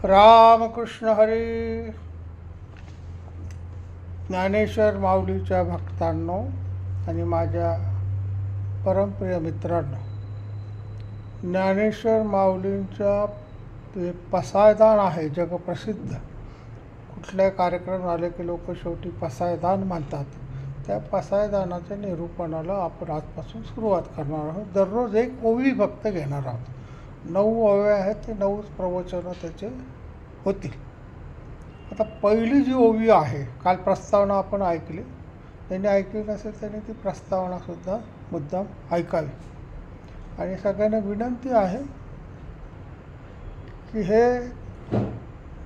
रामकृष्ण हरी. ज्ञानेश्वर माऊलीच्या भक्तांनो आणि माझ्या परमप्रिय मित्रांनो, ज्ञानेश्वर माऊलींचा पसायदान आहे जगप्रसिद्ध. कुठलाही कार्यक्रम आले की लोक शेवटी पसायदान म्हणतात. त्या पसायदानाच्या निरूपणाला आपण आजपासून सुरुवात करणार आहोत. दररोज एक ओवी फक्त घेणार आहोत. 9 ओव्या आहेत, ते 9 प्रवचनं त्याचे होतील. आता पहिली जी ओवी आहे, काल प्रस्तावना आपण ऐकली. ज्यांनी ऐकली नसेल त्यांनी ती प्रस्तावनासुद्धा मुद्दाम ऐकावी. आणि सगळ्यांना विनंती आहे की हे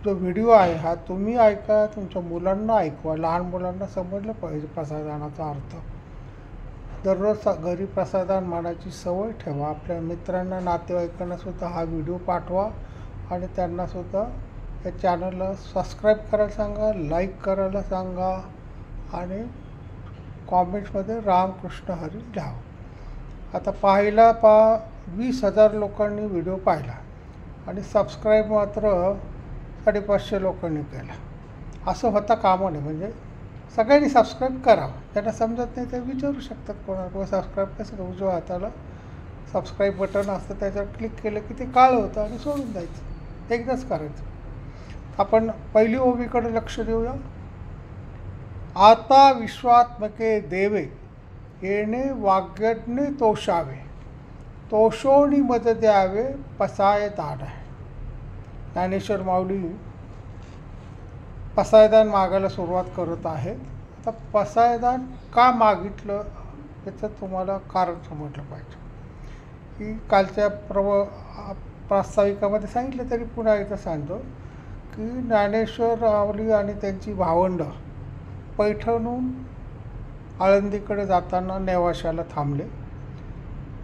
जो व्हिडिओ आहे हा तुम्ही ऐका, तुमच्या मुलांना ऐकवा. लहान मुलांना समजलं पाहिजे प्रसादानाचा अर्थ. दररोज घरी प्रसादान मानाची सवय ठेवा. आपल्या मित्रांना, नातेवाईकांनासुद्धा हा व्हिडिओ पाठवा आणि त्यांनासुद्धा या चॅनलला सबस्क्राईब करायला सांगा, लाईक करायला सांगा आणि कॉमेंट्समध्ये रामकृष्ण हरी लिहा. आता पाहिला 20,000 लोकांनी व्हिडिओ पाहिला आणि सबस्क्राईब मात्र 550 लोकांनी केला. असं होता कामा नये. म्हणजे सगळ्यांनी सबस्क्राईब करावं. ज्यांना समजत नाही ते विचारू शकतात कोणाला सबस्क्राईब कसं. उजव्या हाताला सबस्क्राईब बटन असतं, त्याच्यावर क्लिक केलं की ते काळं होतं आणि सोडून द्यायचं. एकदाच करायचं. आपण पहिली ओवीकडे लक्ष देऊया. आता विश्वात्मके देवे येणे वाग्यज्ञ तोषावे, तोषोनी मद द्यावे पसाय दान आहे. ज्ञानेश्वर माऊली पसायदान मागायला सुरुवात करत आहेत. आता पसायदान का मागितलं याचं तुम्हाला कारण समजलं पाहिजे. की कालच्या प्रास्ताविकामध्ये सांगितलं तरी पुन्हा एकदा सांगतो की ज्ञानेश्वर माऊली आणि त्यांची भावंड पैठणहून आळंदीकडे जाताना नेवाशाला थांबले.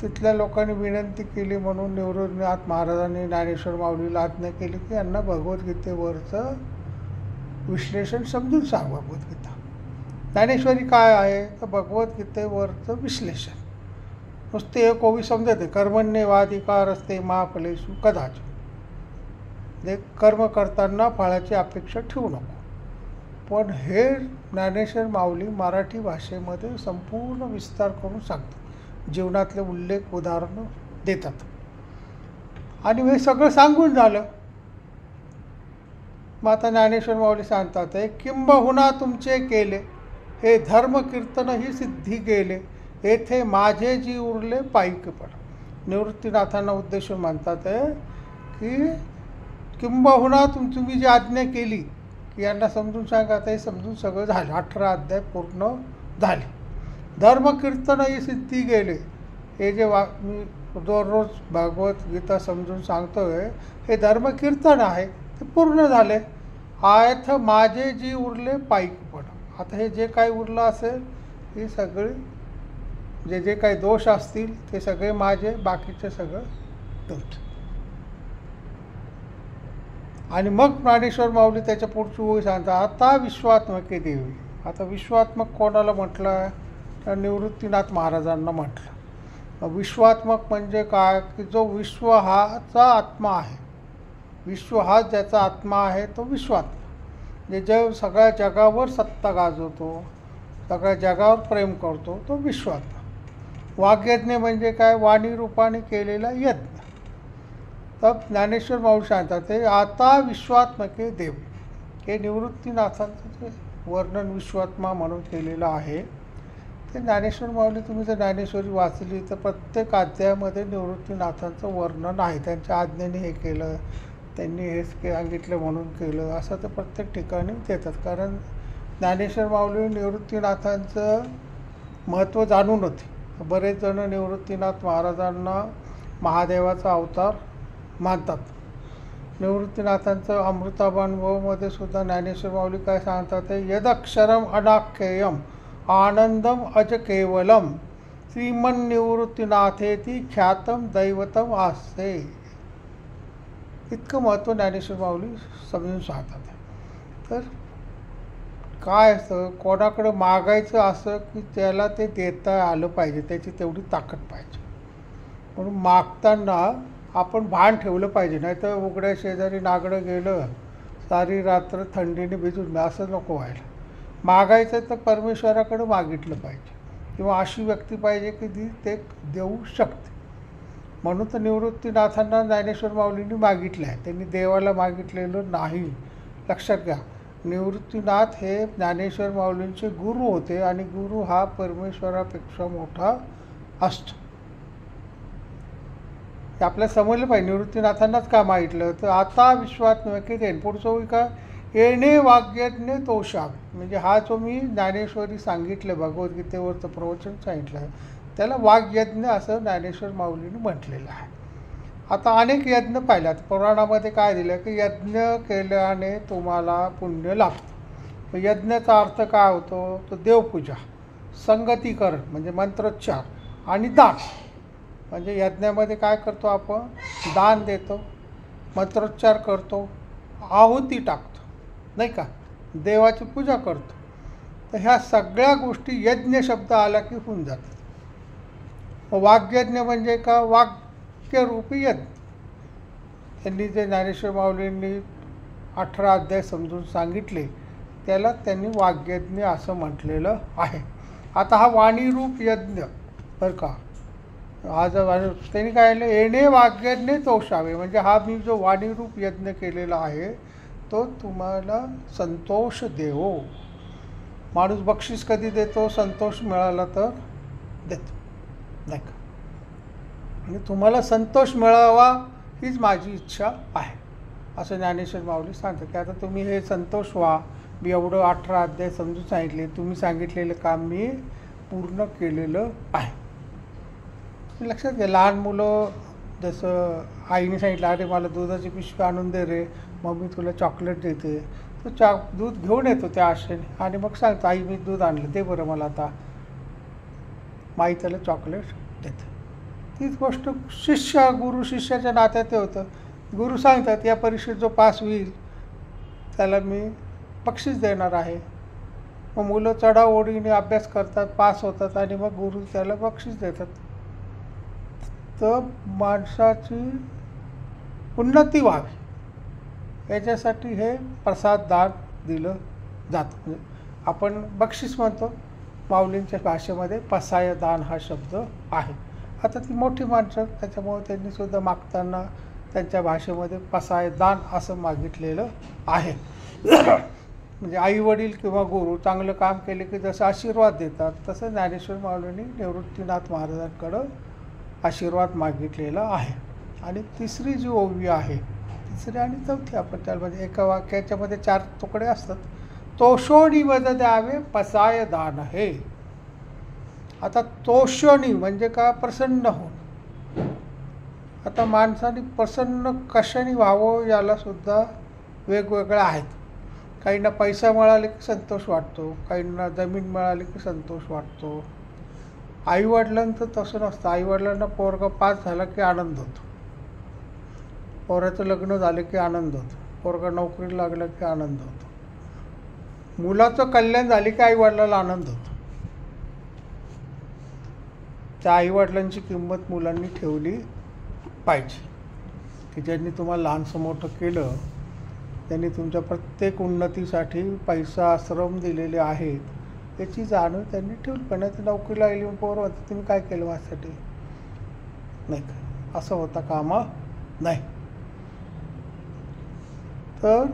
तिथल्या लोकांनी विनंती केली म्हणून निवृत्तीनाथ महाराजांनी ज्ञानेश्वर माऊलीला आज्ञा केली की यांना भगवद्गीतेवरचं विश्लेषण समजून सांग. भगवद्गीता ज्ञानेश्वरी काय आहे तर भगवद्गीतेवरचं विश्लेषण. नुसते एक ओवी समजते, कर्मण्येवाधिकार असते महाफलेषु कदाचित. जे कर्म करताना फळाची अपेक्षा ठेवू नको. पण हे ज्ञानेश्वर माऊली मराठी भाषेमध्ये संपूर्ण विस्तार करून सांगतात. जीवनातले उल्लेख उदाहरणं देतात. आणि हे सगळं सांगून झालं. मग आता ज्ञानेश्वर माऊली सांगतात आहे, किंबहुना तुमचे केले हे धर्मकीर्तनही सिद्धी गेले, येथे माझे जी उरले पायीकपण. निवृत्तीनाथांना उद्देशून म्हणतात आहे की किंबहुना तुम्ही जी आज्ञा केली की यांना समजून सांगा, आता हे समजून सगळं झालं. 18 अध्याय पूर्ण झाले. धर्मकीर्तन ही सिद्धी गेले. हे जे मी दररोज भगवद्गीता समजून सांगतो आहे हे धर्मकीर्तन आहे, ते पूर्ण झाले. आयथ माझे जी उरले पायीकपण. आता हे जे काही उरलं असेल ही सगळी जे काही दोष असतील ते सगळे माझे, बाकीचे सगळं तुमचे. आणि मग ज्ञानेश्वर माऊली त्याच्या पुढची ओवी सांगतात, आता विश्वात्मके देवी. आता विश्वात्मक कोणाला म्हटलं आहे तर निवृत्तीनाथ महाराजांना म्हटलं. विश्वात्मक म्हणजे काय की जो विश्व हाचा आत्मा आहे. विश्व हा ज्याचा आत्मा आहे तो विश्वात्मा. जे सगळ्या जगावर सत्ता गाजवतो, सगळ्या जगावर प्रेम करतो तो विश्वात्मा. वाग्यज्ञ म्हणजे काय, वाणी रूपाने केलेला यज्ञ. तर ज्ञानेश्वर माऊली सांगतात ते आता विश्वात्मके देव. हे निवृत्तीनाथांचं जे वर्णन विश्वात्मा म्हणून केलेलं आहे ते ज्ञानेश्वर माऊली, तुम्ही जर ज्ञानेश्वरी वाचली तर प्रत्येक अध्यायामध्ये निवृत्तीनाथांचं वर्णन आहे. त्यांच्या आज्ञेने हे केलं, त्यांनी हेच सांगितलं म्हणून केलं, असं ते प्रत्येक ठिकाणी देतात. कारण ज्ञानेश्वर माऊली निवृत्तीनाथांचं महत्त्व जाणून होते. बरेच जण निवृत्तीनाथ महाराजांना महादेवाचा अवतार मानतात. निवृत्तीनाथांचं अमृतानुभवमध्ये सुद्धा ज्ञानेश्वर माऊली काय सांगतात, यदक्षरम अनाख्येयम आनंदम अज केवलम श्रीमन्निवृत्तीनाथेती ख्यातम दैवतम आस्ते. इतकं महत्त्व ज्ञानेश्वर माऊली समजून सांगतात. तर काय असतं, कोणाकडं मागायचं असं की त्याला ते देता आलं पाहिजे, त्याची तेवढी ताकद पाहिजे. म्हणून मागताना आपण भान ठेवलं पाहिजे. नाही तर उघड्या शेजारी नागडं गेलं, सारी रात्र थंडीने भिजून असं नको व्हायला. मागायचं तर परमेश्वराकडं मागितलं पाहिजे, किंवा अशी व्यक्ती पाहिजे की ती ते देऊ शकते. म्हणून तर निवृत्तीनाथांना ज्ञानेश्वर माऊलींनी मागितलं आहे, त्यांनी देवाला मागितलेलं नाही. लक्षात घ्या, निवृत्तीनाथ हे ज्ञानेश्वर माऊलींचे गुरु होते, आणि गुरु हा परमेश्वरापेक्षा मोठा असतो. हे आपल्याला समजलं पाहिजे. निवृत्तीनाथांनाच का मागितलं, तर आता विश्वात नव्हे देईन. पुढचं होई का, येणे वाग्यज्ञ तोषावे. म्हणजे हा जो मी ज्ञानेश्वरी सांगितलं, भगवद्गीतेवरचं प्रवचन सांगितलं, त्याला वाग्यज्ञ असं ज्ञानेश्वर माऊलीने म्हटलेलं आहे. आता अनेक यज्ञ पाहिल्यात. पुराणामध्ये काय दिलं की यज्ञ केल्याने तुम्हाला पुण्य लाभतं. यज्ञाचा अर्थ काय होतो, तो देवपूजा, संगतीकरण म्हणजे मंत्रोच्चार, आणि दान. म्हणजे यज्ञामध्ये काय करतो आपण, दान देतो, मंत्रोच्चार करतो, आहुती टाकतो, नाही का, देवाची पूजा करतो. तर ह्या सगळ्या गोष्टी यज्ञ शब्द आला की होऊन जातात. वाग्यज्ञ म्हणजे का, वाक्यरूपी यज्ञ. त्यांनी जे ज्ञानेश्वर माऊलींनी 18 अध्याय समजून सांगितले, त्याला त्यांनी वाग्यज्ञ असं म्हटलेलं आहे. आता हा वाणीरूप यज्ञ बरं का, हा जो त्यांनी काय केलं, येणे वाग्यज्ञ तोषावे. म्हणजे हा मी जो वाणीरूप यज्ञ केलेला आहे तो तुम्हाला संतोष देवो. माणूस बक्षीस कधी देतो, संतोष मिळाला तर देतो, नाही का. आणि तुम्हाला संतोष मिळावा हीच माझी इच्छा आहे, असं ज्ञानेश्वर माऊली सांगतात. की आता तुम्ही हे संतोष व्हा, मी एवढं 18 अध्याय समजून सांगितले, तुम्ही सांगितलेलं काम मी पूर्ण केलेलं आहे. लक्षात घ्या, लहान मुलं जसं आईने सांगितलं, अरे मला दुधाची पिशवी आणून दे रे, मग मी तुला चॉकलेट देते, तो दूध घेऊन येतो त्या आशेने, आणि मग सांगतो आई मी दूध आणलं, दे बरं मला आता. माई त्याला चॉकलेट देते. तीच गोष्ट शिष्य गुरु शिष्याच्या नात्यात ते होतं. गुरु सांगतात या परीक्षेत जो पास होईल त्याला मी बक्षीस देणार आहे. मग मुलं चढाओढीने अभ्यास करतात, पास होतात, आणि मग गुरु त्याला बक्षीस देतात. तर माणसाची उन्नती व्हावी याच्यासाठी हे प्रसाद दान दिलं जातं. म्हणजे आपण बक्षीस म्हणतो, माऊलींच्या भाषेमध्ये पसाय दान हा शब्द आहे. आता ती मोठी माणसं, त्याच्यामुळे त्यांनी सुद्धा मागताना त्यांच्या भाषेमध्ये पसाय दान असं मागितलेलं आहे. म्हणजे आई वडील किंवा गुरु चांगलं काम केले की जसं आशीर्वाद देतात, तसं ज्ञानेश्वर माऊलींनी निवृत्तीनाथ महाराजांकडं आशीर्वाद मागितलेला आहे. आणि तिसरी जी ओवी आहे, तिसरी आणि चौथी, आपण त्याला म्हणजे एका वाक्याच्यामध्ये 4 तुकडे असतात. तोषोणी वद द्यावे पसाय दान हे. आता तोषणी म्हणजे का, प्रसन्न होणं. आता माणसाने प्रसन्न कशाने व्हावं याला सुद्धा वेगवेगळ्या आहेत. काहींना पैसा मिळाले की संतोष वाटतो, काहींना जमीन मिळाली की संतोष वाटतो. आईवडिलांचं तसं नसतं. आईवडिलांना पोरगा पास झाला की आनंद होतो, पोराचं लग्न झालं की आनंद होतो, पोरगा नोकरीला लागला की आनंद होतो, मुलाचं कल्याण झाले की आईवडिलाला आनंद होतो. त्या आईवडिलांची किंमत मुलांनी ठेवली पाहिजे, की ज्यांनी तुम्हाला लहानसं मोठं केलं, त्यांनी तुमच्या प्रत्येक उन्नतीसाठी पैसा श्रम दिलेले आहेत याची जाणीव त्यांनी ठेवली. पण ते नोकरीला गेली पोरं होतं, तुम्ही काय केलं माझ्यासाठी, नाही का, असं होता कामा नाही. तर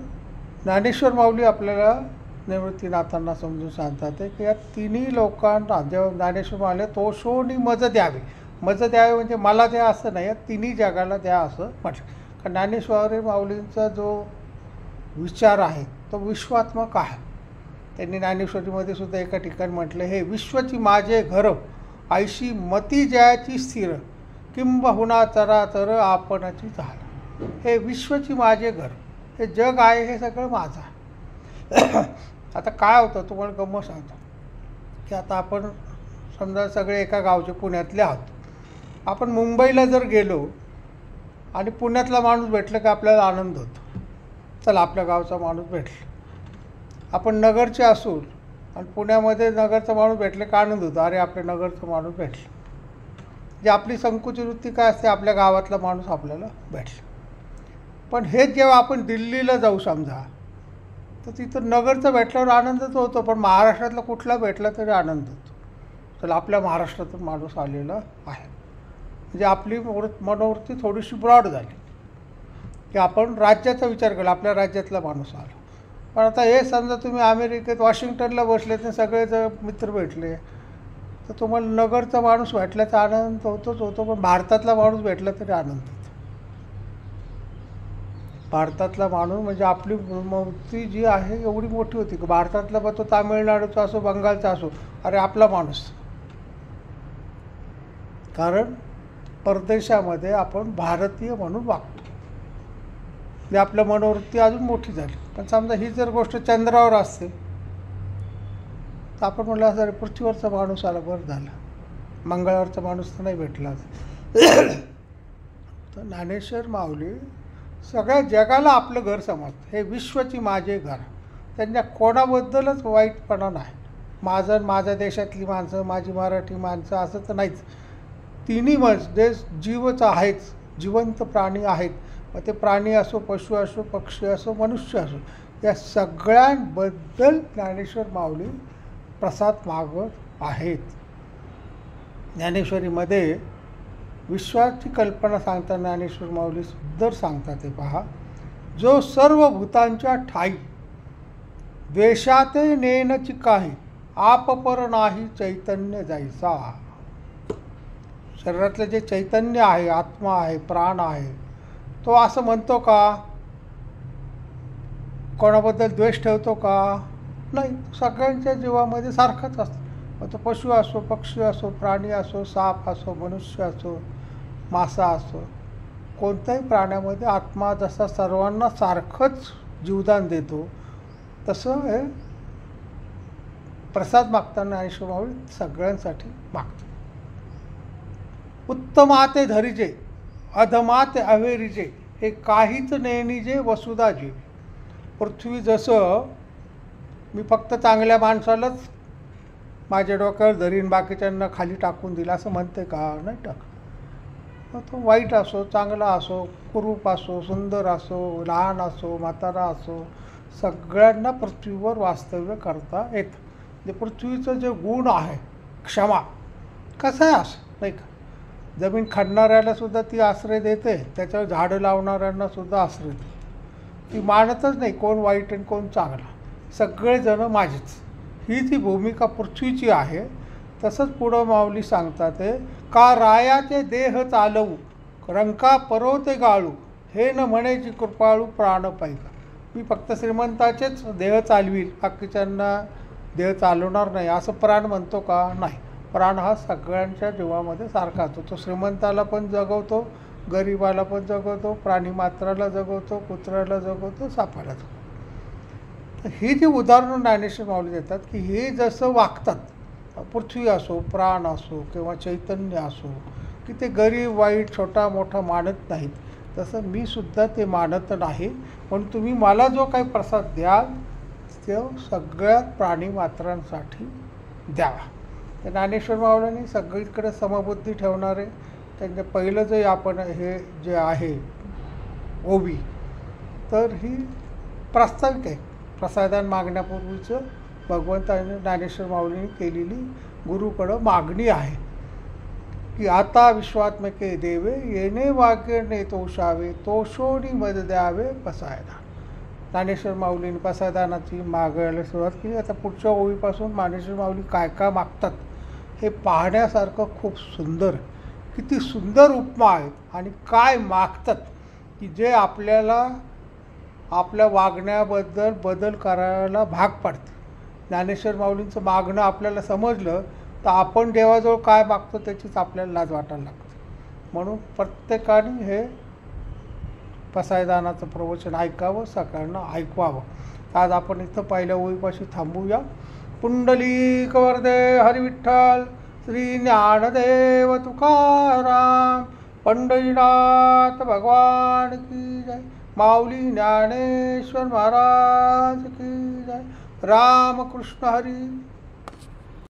ज्ञानेश्वर माऊली आपल्याला निवृत्तीनाथांना समजून सांगतात की या तिन्ही लोकांना जेव्हा ज्ञानेश्वर माऊली तोषोनी मज द्यावे. मज द्यावे म्हणजे मला द्या असं नाही, या तिन्ही जगाला द्या असं म्हटलं. कारण ज्ञानेश्वर माऊलींचा जो विचार आहे तो विश्वात्मक आहे. त्यांनी ज्ञानेश्वरीमध्ये सुद्धा एका ठिकाणी म्हटलं, हे विश्वची माझे घर ऐशी मती जयाची स्थिर किंबहुना चराचर आपणाची झालं. हे विश्वची माझे घर, हे जग आहे, हे सगळं माझं आहे. आता काय होतं तुम्हाला गंमत सांगतो की आता आपण समजा सगळे एका गावचे पुण्यातले आहोत. आपण मुंबईला जर गेलो आणि पुण्यातला माणूस भेटला की आपल्याला आनंद होतो, चला आपल्या गावचा माणूस भेटला. आपण नगरचे असू आणि पुण्यामध्ये नगरचा माणूस भेटले का आनंद होतो, अरे आपल्या नगरचा माणूस भेटला. जी आपली संकुची वृत्ती काय असते, आपल्या गावातला माणूस आपल्याला भेटला. पण हेच जेव्हा आपण दिल्लीला जाऊ समजा, तर तिथं नगरचं भेटल्यावर आनंदच होतो, पण महाराष्ट्रातला कुठला भेटला तरी आनंद होतो. चला आपल्या महाराष्ट्रातून माणूस आलेला आहे, म्हणजे आपली मनोवृत्ती थोडीशी ब्रॉड झाली की आपण राज्याचा विचार केला, आपल्या राज्यातला माणूस आला. पण आता हे समजा तुम्ही अमेरिकेत वॉशिंग्टनला बसले तर सगळे जर मित्र भेटले, तर तुम्हाला नगरचा माणूस भेटल्याचा आनंद होतोच होतो, पण भारतातला माणूस भेटला तरी आनंद होतो. भारतातला माणूस म्हणजे आपली मूर्ती जी आहे एवढी मोठी होती की भारतातला बा तो तामिळनाडूचा असो, बंगालचा असो, अरे आपला माणूस. कारण परदेशामध्ये आपण भारतीय म्हणून वागतो, म्हणजे आपल्या मनोवृत्ती अजून मोठी झाली. पण समजा ही जर गोष्ट चंद्रावर असते तर आपण म्हटलं असं पृथ्वीवरचा माणूस आला, बरं झालं, मंगळावरचा माणूस तर नाही भेटला. तर ज्ञानेश्वर माऊली सगळ्या जगाला आपलं घर समजतं. हे विश्वची माझे घर. त्यांच्या कोणाबद्दलच वाईटपणा नाही. माझं, माझ्या देशातली माणसं, माझी मराठी माणसं असं तर नाहीच. तिन्ही देश जीवच आहेच, जिवंत प्राणी आहेत. मग ते प्राणी असो, पशु असो, पक्षी असो, मनुष्य असो, या सगळ्यांबद्दल ज्ञानेश्वर माऊली प्रसाद मागत आहेत. ज्ञानेश्वरीमध्ये विश्वाची कल्पना सांगताना ज्ञानेश्वर माऊली सुंदर सांगतात. ते पहा, जो सर्व भूतांच्या ठाई द्वेषाते नेनची काही, आपपर नाही चैतन्य जैसा. शरीरातलं जे चैतन्य आहे, आत्मा आहे, प्राण आहे, तो असं म्हणतो का, कोणाबद्दल द्वेष ठेवतो का? नाही. सगळ्यांच्या जीवामध्ये सारखाच असतो. मग तो पशु असो, पक्षी असो, प्राणी असो, साप असो, मनुष्य असो, मासा असो, कोणत्याही प्राण्यामध्ये आत्मा जसा सर्वांना सारखंच जीवदान देतो, तसं हे प्रसाद मागताना ज्ञानेश्वर माऊली सगळ्यांसाठी मागतो. उत्तमाते धरिजे, अधमाते अवेरिजे, हे काहीच नेणीजे वसुधा जीव. पृथ्वी जसं मी फक्त चांगल्या माणसालाच माझ्या डोक्यावर धरीन, बाकीच्यांना खाली टाकून दिला असं म्हणते का? नाही टाक. तो वाईट असो, चांगला असो, कुरूप असो, सुंदर असो, लहान असो, म्हातारा असो, सगळ्यांना पृथ्वीवर वास्तव्य करता येतं. म्हणजे पृथ्वीचं जे गुण आहे, क्षमा, कसं आहे असं नाही का. जमीन खणणाऱ्यालासुद्धा ती आश्रय देते, त्याच्यावर झाडं लावणाऱ्यांनासुद्धा आश्रय देते. ती मानतच नाही कोण वाईट आणि कोण चांगला, सगळेजणं माझीच. ही ती भूमिका पृथ्वीची आहे. तसंच पुढं माऊली सांगतात ते, का रायाचे देह चालवू, रंका परोते गाळू, हे न म्हणायची कृपाळू प्राण पाहिका. मी फक्त श्रीमंताचेच देह चालवील, बाकीच्यांना देह चालवणार नाही, असं प्राण म्हणतो का? नाही. प्राण हा सगळ्यांच्या जीवामध्ये सारखा असतो. तो श्रीमंताला पण जगवतो, गरिबाला पण जगवतो, प्राणी मात्राला जगवतो, कुत्र्याला जगवतो, सापाला जगवतो. तर ही जी उदाहरणं ज्ञानेश्वर माऊली देतात की हे जसं वागतात, पृथ्वी असो, प्राण असो किंवा चैतन्य असो, की ते गरीब वाईट छोटा मोठा मानत नाहीत, तसं मी सुद्धा ते मानत नाही. पण तुम्ही मला जो काही प्रसाद द्याल तो सगळ्या प्राणीमात्रांसाठी द्यावा. तर ज्ञानेश्वर माऊलींनी सगळीकडे समबुद्धी ठेवणारे त्यांचे पहिलं जे आपण हे जे आहे ओवी, तर ही प्रास्ताविक आहे. प्रसादान मागण्यापूर्वीचं भगवंताने ज्ञानेश्वर माऊलींनी केलेली गुरुकडं मागणी आहे की आता विश्वात्मके देवे, येणे वागणे तोषावे, तोषोनी मद द्यावे पसायदान. ज्ञानेश्वर माऊलींनी पसायदानाची मागायला सुरुवात केली. आता पुढच्या ओळीपासून ज्ञानेश्वर माऊली काय काय मागतात हे पाहण्यासारखं खूप सुंदर, किती सुंदर उपमा आहेत आणि काय मागतात की जे आपल्याला आपल्या वागण्याबद्दल बदल करायला भाग पाडते. ज्ञानेश्वर माऊलींचं मागणं आपल्याला समजलं तर आपण देवाजवळ काय मागतो त्याचीच आपल्याला लाज वाटायला लागते. म्हणून प्रत्येकाने हे पसायदानाचं प्रवचन ऐकावं, सगळ्यांना ऐकवावं. आज आपण इथं पहिल्या ओळीपाशी थांबूया. पुंडलिक वरदे हरी विठ्ठल, श्री ज्ञानदेव तुकाराम, पंढरीनाथ भगवान की जय, माऊली ज्ञानेश्वर महाराज की जय. रामकृष्ण हरी.